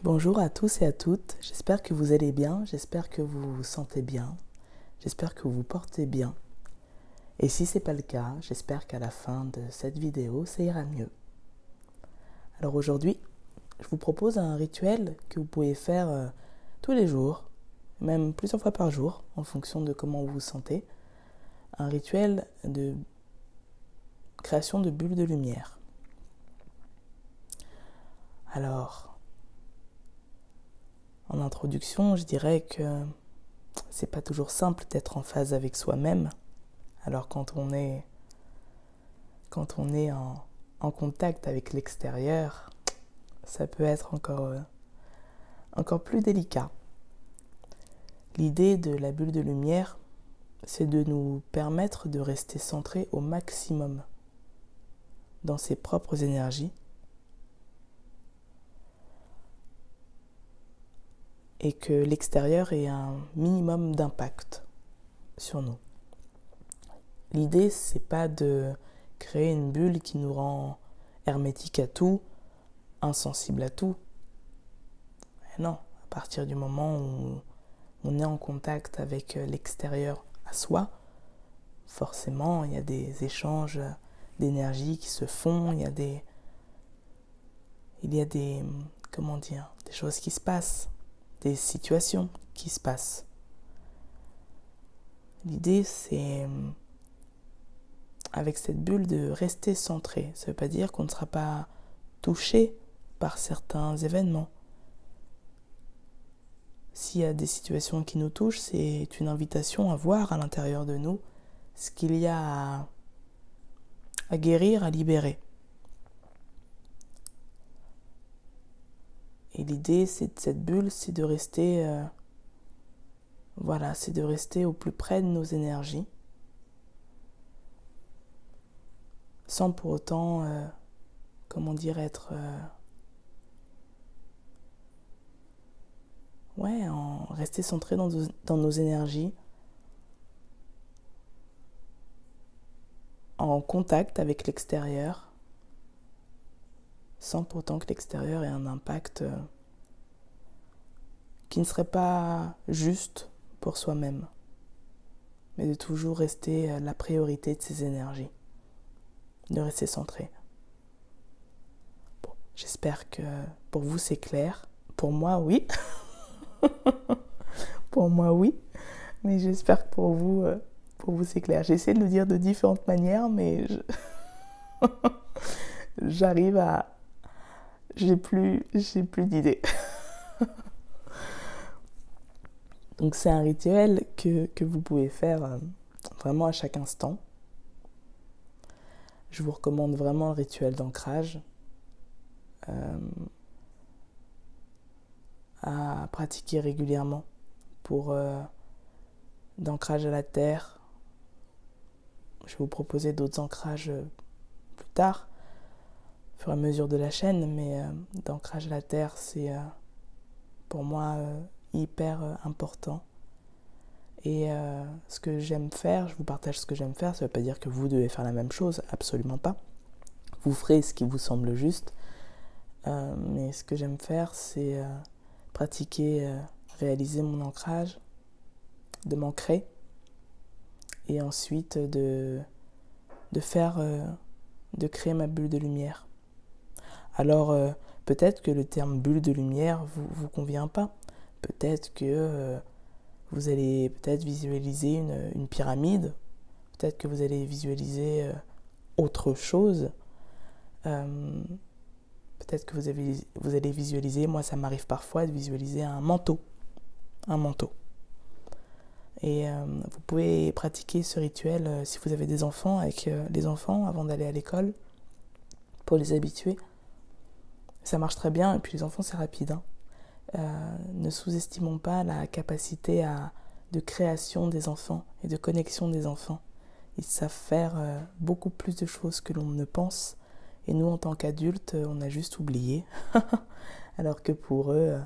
Bonjour à tous et à toutes, j'espère que vous allez bien, j'espère que vous vous sentez bien, j'espère que vous vous portez bien. Et si ce n'est pas le cas, j'espère qu'à la fin de cette vidéo, ça ira mieux. Alors aujourd'hui, je vous propose un rituel que vous pouvez faire tous les jours, même plusieurs fois par jour, en fonction de comment vous vous sentez. Un rituel de création de bulles de lumière. Alors, en introduction, je dirais que c'est pas toujours simple d'être en phase avec soi-même. Alors quand on est en contact avec l'extérieur, ça peut être encore plus délicat. L'idée de la bulle de lumière, c'est de nous permettre de rester centrés au maximum dans ses propres énergies et que l'extérieur ait un minimum d'impact sur nous. L'idée, c'est pas de créer une bulle qui nous rend hermétique à tout, insensible à tout. Et non, à partir du moment où on est en contact avec l'extérieur à soi, forcément, il y a des échanges d'énergie qui se font, il y a des des choses qui se passent, des situations qui se passent. L'idée, c'est avec cette bulle de rester centré. Ça ne veut pas dire qu'on ne sera pas touché par certains événements. S'il y a des situations qui nous touchent, c'est une invitation à voir à l'intérieur de nous ce qu'il y a à guérir, à libérer. Et l'idée, c'est de cette bulle, c'est de rester, c'est de rester au plus près de nos énergies, sans pour autant, rester centré dans nos énergies, en contact avec l'extérieur, sans pour autant que l'extérieur ait un impact qui ne serait pas juste pour soi-même, mais de toujours rester la priorité de ses énergies, de rester centré. Bon, j'espère que pour vous c'est clair. Pour moi, oui. Pour moi, oui. Mais j'espère que pour vous c'est clair. J'ai essayé de le dire de différentes manières, mais j'arrive à... J'ai plus d'idées. Donc c'est un rituel que vous pouvez faire vraiment à chaque instant. Je vous recommande vraiment le rituel d'ancrage à pratiquer régulièrement pour d'ancrage à la terre. Je vais vous proposer d'autres ancrages plus tard, au fur et à mesure de la chaîne, mais d'ancrage à la terre, c'est pour moi hyper important. Et ce que j'aime faire, je vous partage ce que j'aime faire, ça ne veut pas dire que vous devez faire la même chose, absolument pas. Vous ferez ce qui vous semble juste, mais ce que j'aime faire, c'est pratiquer, réaliser mon ancrage, de m'ancrer, et ensuite de créer ma bulle de lumière. Alors, peut-être que le terme bulle de lumière vous convient pas. Peut-être que vous allez visualiser une pyramide. Peut-être que vous allez visualiser autre chose. Peut-être que vous allez visualiser, moi ça m'arrive parfois de visualiser un manteau. Et vous pouvez pratiquer ce rituel si vous avez des enfants, avec les enfants avant d'aller à l'école, pour les habituer. Ça marche très bien, et puis les enfants c'est rapide. Ne sous-estimons pas la capacité de création des enfants et de connexion des enfants. Ils savent faire beaucoup plus de choses que l'on ne pense, et nous en tant qu'adultes, on a juste oublié. Alors que pour eux,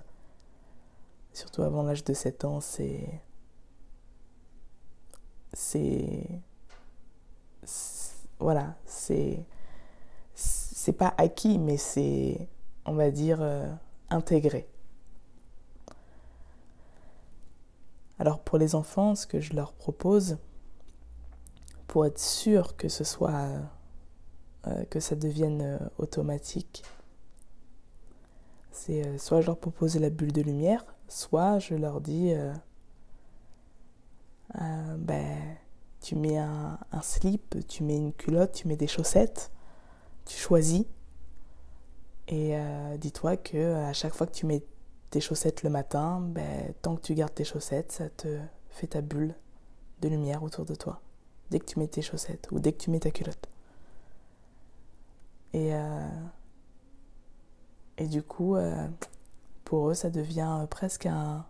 surtout avant l'âge de 7 ans, c'est pas acquis, mais c'est, on va dire, intégré. Alors pour les enfants, ce que je leur propose, pour être sûr que que ça devienne automatique, c'est soit je leur propose la bulle de lumière, soit je leur dis tu mets un slip, tu mets une culotte, tu mets des chaussettes, tu choisis. Et dis-toi que à chaque fois que tu mets tes chaussettes le matin, tant que tu gardes tes chaussettes, ça te fait ta bulle de lumière autour de toi. Dès que tu mets tes chaussettes ou dès que tu mets ta culotte. Et du coup, pour eux, ça devient presque un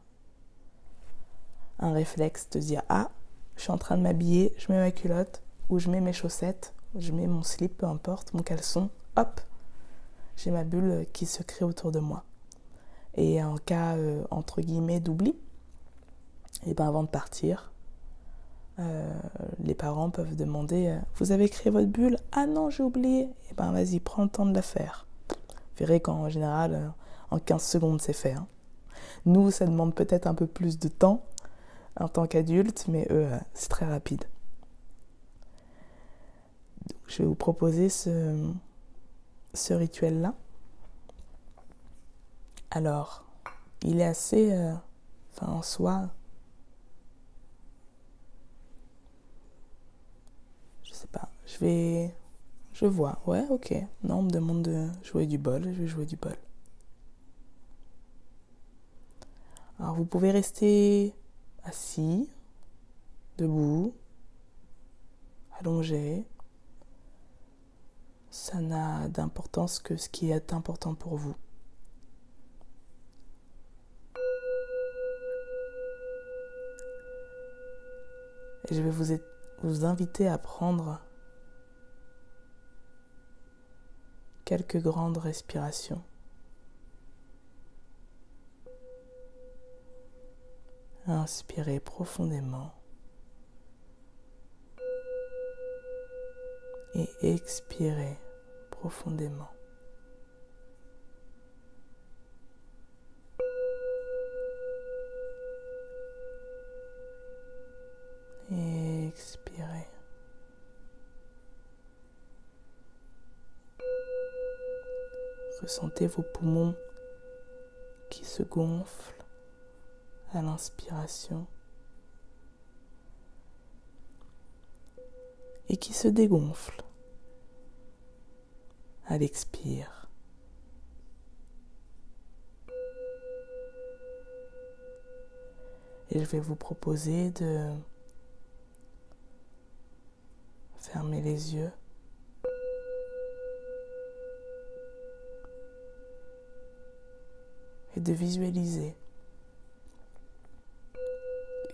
réflexe de se dire « Ah, je suis en train de m'habiller, je mets ma culotte, ou je mets mes chaussettes, ou je mets mon slip, peu importe, mon caleçon, hop, j'ai ma bulle qui se crée autour de moi. » Et en cas, entre guillemets, d'oubli, et avant de partir, les parents peuvent demander « Vous avez créé votre bulle ? Ah non, j'ai oublié. » Et vas-y, prends le temps de la faire. Vous verrez qu'en général, en 15 secondes, c'est fait. Hein. Nous, ça demande peut-être un peu plus de temps en tant qu'adultes, mais eux, c'est très rapide. Donc, je vais vous proposer ce rituel-là. Alors, il est assez... en soi... Je sais pas, je vois, ouais, ok. Non, on me demande de jouer du bol, je vais jouer du bol. Alors, vous pouvez rester assis, debout, allongé. Ça n'a d'importance que ce qui est important pour vous. Et je vais vous inviter à prendre quelques grandes respirations. Inspirez profondément et expirez profondément. Expirez. Ressentez vos poumons qui se gonflent à l'inspiration et qui se dégonflent à l'expire. Et je vais vous proposer de fermer les yeux et de visualiser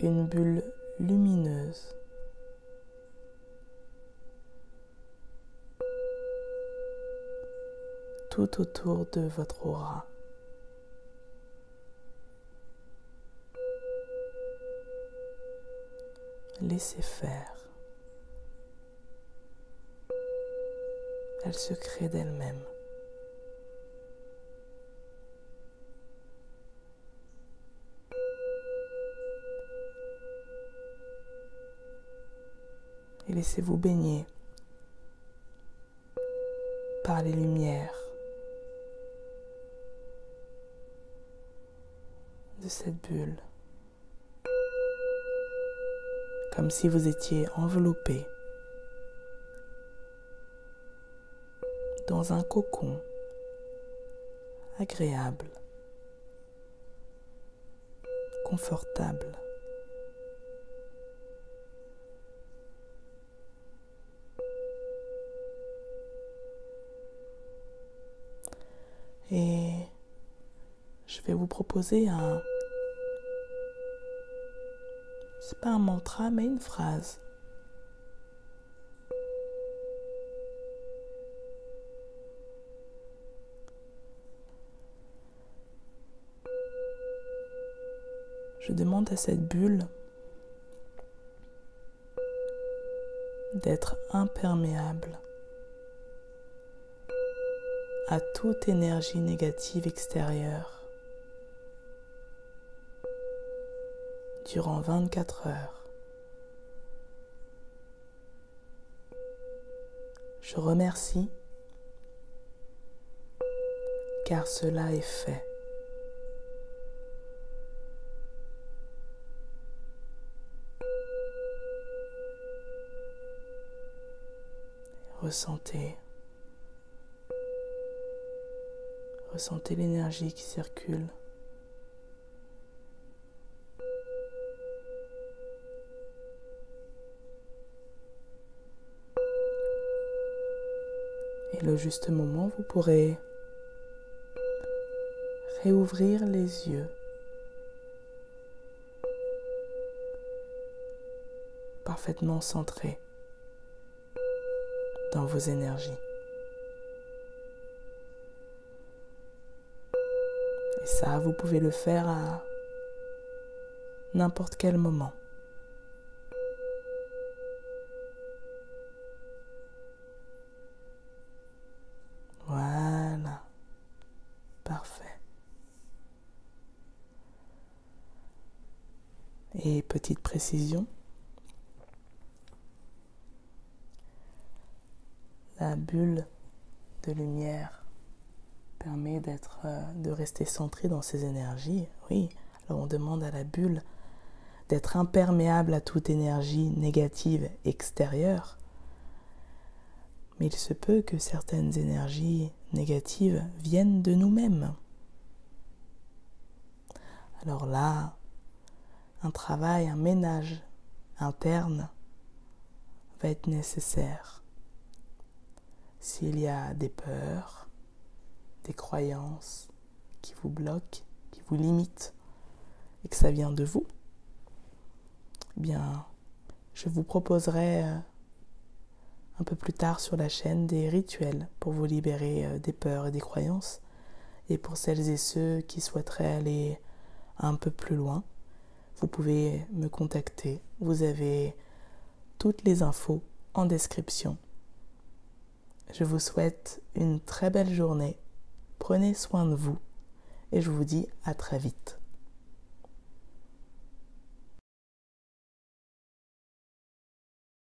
une bulle lumineuse tout autour de votre aura. Laissez faire. Elle se crée d'elle-même. Et laissez-vous baigner par les lumières de cette bulle, comme si vous étiez enveloppé dans un cocon agréable, confortable. Et je vais vous proposer c'est pas un mantra, mais une phrase. Je demande à cette bulle d'être imperméable à toute énergie négative extérieure durant 24 heures. Je remercie car cela est fait. Ressentez l'énergie qui circule. Et le juste moment, vous pourrez réouvrir les yeux, parfaitement centrés dans vos énergies. Et ça, vous pouvez le faire à n'importe quel moment. Voilà, parfait. Et petite précision, la bulle de lumière permet de rester centré dans ses énergies. Oui, alors on demande à la bulle d'être imperméable à toute énergie négative extérieure. Mais il se peut que certaines énergies négatives viennent de nous-mêmes. Alors là, un travail, un ménage interne va être nécessaire. S'il y a des peurs, des croyances qui vous bloquent, qui vous limitent, et que ça vient de vous, eh bien, je vous proposerai un peu plus tard sur la chaîne des rituels pour vous libérer des peurs et des croyances. Et pour celles et ceux qui souhaiteraient aller un peu plus loin, vous pouvez me contacter. Vous avez toutes les infos en description. Je vous souhaite une très belle journée. Prenez soin de vous et je vous dis à très vite.